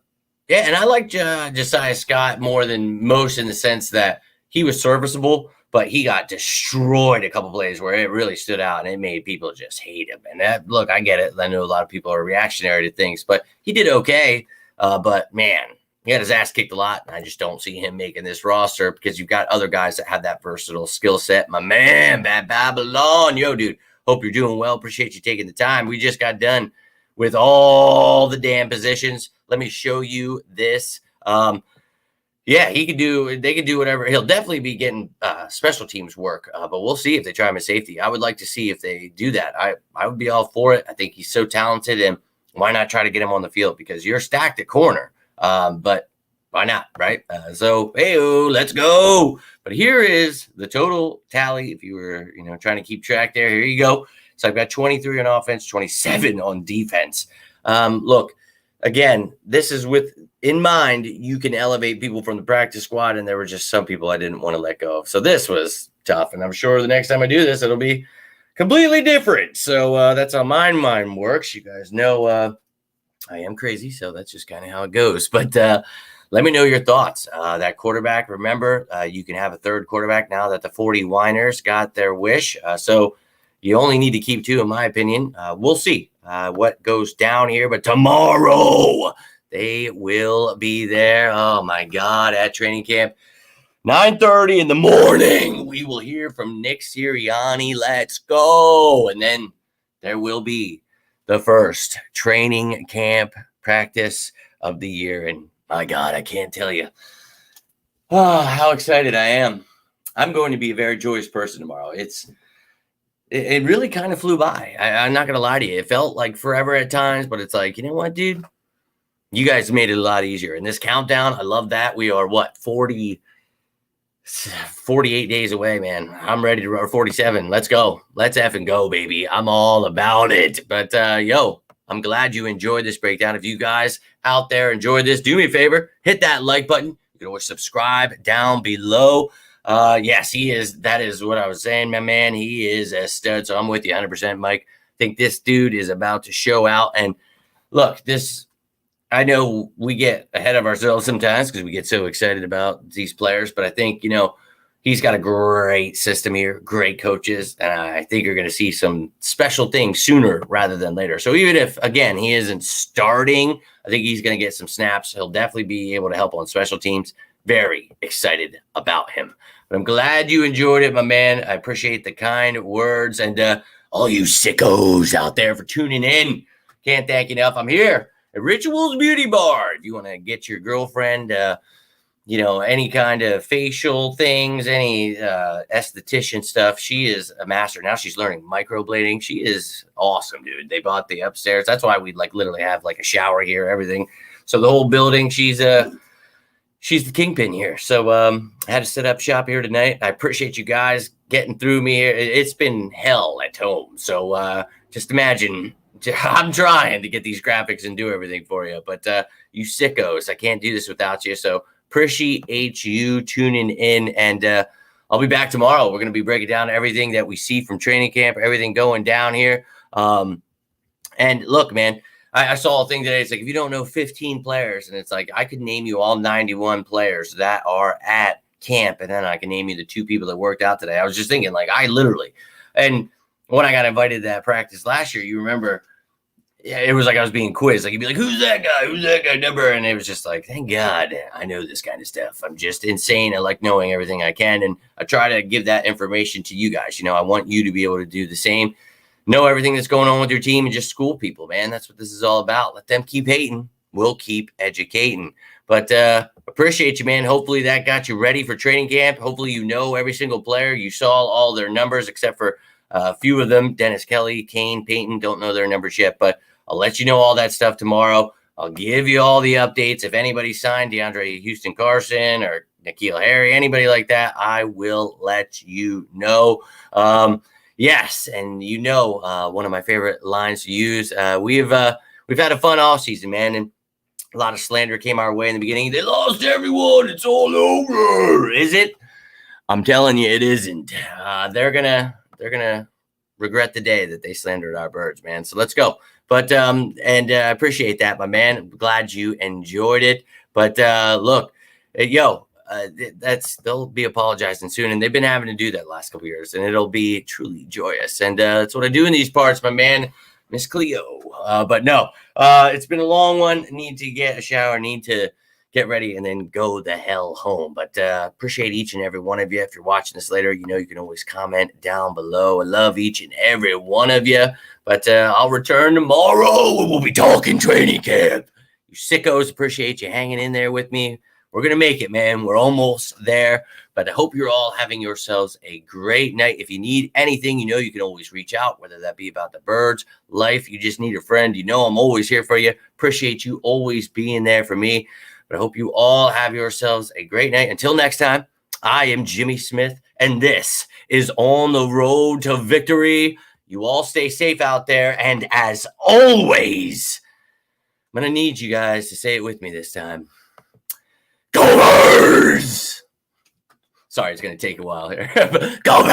and I like Josiah Scott more than most in the sense that he was serviceable, but he got destroyed a couple plays where it really stood out and it made people just hate him. And that, look, I get it. I know a lot of people are reactionary to things, but he did okay. But man, he had his ass kicked a lot, and I just don't see him making this roster because you've got other guys that have that versatile skill set. My man, Bad Babylon. Yo, dude, hope you're doing well. Appreciate you taking the time. We just got done with all the damn positions. Let me show you this. Yeah, they can do whatever. He'll definitely be getting special teams work, but we'll see if they try him at safety. I would like to see if they do that. I would be all for it. I think he's so talented, and why not try to get him on the field because you're stacked at corner. But why not, right? So, hey, let's go. But here is the total tally. If you were, trying to keep track there, here you go. So I've got 23 on offense, 27 on defense. Look, again, this is in mind, you can elevate people from the practice squad, and there were just some people I didn't want to let go of. So this was tough, and I'm sure the next time I do this, it'll be completely different. So that's how mine works. You guys know I am crazy, so that's just kind of how it goes. But let me know your thoughts. That quarterback, remember, you can have a third quarterback now that the 40 whiners got their wish. So you only need to keep 2, in my opinion. We'll see what goes down here. But tomorrow, they will be there. Oh, my God, at training camp. 9:30 in the morning, we will hear from Nick Sirianni. Let's go. And then there will be the first training camp practice of the year. And my God, I can't tell you how excited I am. I'm going to be a very joyous person tomorrow. It really kind of flew by. I'm not going to lie to you. It felt like forever at times, but it's like, you know what, dude? You guys made it a lot easier. And this countdown, I love that. We are, 48 days away, man. I'm ready to run 47. Let's go. Let's effing go, baby. I'm all about it. But, I'm glad you enjoyed this breakdown. If you guys out there enjoyed this, do me a favor, hit that like button. You can always subscribe down below. Yes, he is. That is what I was saying, my man. He is a stud. So I'm with you 100%, Mike. I think this dude is about to show out. And look, I know we get ahead of ourselves sometimes because we get so excited about these players, but I think, he's got a great system here, great coaches, and I think you're going to see some special things sooner rather than later. So even if, again, he isn't starting, I think he's going to get some snaps. He'll definitely be able to help on special teams. Very excited about him. But I'm glad you enjoyed it, my man. I appreciate the kind words, and all you sickos out there for tuning in. Can't thank you enough. I'm here at Rituals Beauty Bar. If you want to get your girlfriend, any kind of facial things, any esthetician stuff, she is a master. Now she's learning microblading. She is awesome, dude. They bought the upstairs. That's why we literally have a shower here, everything. So the whole building, she's the kingpin here. So I had to set up shop here tonight. I appreciate you guys getting through me here. It's been hell at home. So just imagine. I'm trying to get these graphics and do everything for you, but you sickos, I can't do this without you. So appreciate you tuning in, and I'll be back tomorrow. We're going to be breaking down everything that we see from training camp, everything going down here. And look, man, I saw a thing today. It's like, if you don't know 15 players, and it's like, I could name you all 91 players that are at camp, and then I can name you the 2 people that worked out today. I was just thinking, and when I got invited to that practice last year, you remember, it was like I was being quizzed. You'd be like, who's that guy? Who's that guy number? And it was just like, thank God I know this kind of stuff. I'm just insane. I like knowing everything I can. And I try to give that information to you guys. I want you to be able to do the same. Know everything that's going on with your team and just school people, man. That's what this is all about. Let them keep hating. We'll keep educating. But appreciate you, man. Hopefully that got you ready for training camp. Hopefully you know every single player. You saw all their numbers except for a few of them. Dennis Kelly, Kane, Peyton, don't know their numbers yet. But I'll let you know all that stuff tomorrow. I'll give you all the updates. If anybody signed DeAndre Houston Carson or N'Keal Harry, anybody like that, I will let you know. Yes, and one of my favorite lines to use. we've had a fun off season, man, and a lot of slander came our way in the beginning. They lost everyone. It's all over. Is it? I'm telling you, it isn't. They're gonna regret the day that they slandered our birds, man. So let's go. But I appreciate that, my man. I'm glad you enjoyed it. But look, they'll be apologizing soon, and they've been having to do that last couple years, and it'll be truly joyous. And that's what I do in these parts, my man, Miss Cleo. But no, it's been a long one. Need to get a shower. Need to get ready and then go the hell home. But appreciate each and every one of you. If you're watching this later, you know you can always comment down below. I love each and every one of you. But I'll return tomorrow and we'll be talking training camp. You sickos, appreciate you hanging in there with me. We're going to make it, man. We're almost there. But I hope you're all having yourselves a great night. If you need anything, you know you can always reach out, whether that be about the birds, life, you just need a friend. You know I'm always here for you. Appreciate you always being there for me. But I hope you all have yourselves a great night. Until next time, I am Jimmy Smith, and this is On the Road to Victory. You all stay safe out there. And as always, I'm going to need you guys to say it with me this time. Go Birds! Sorry, it's going to take a while here. Go Birds!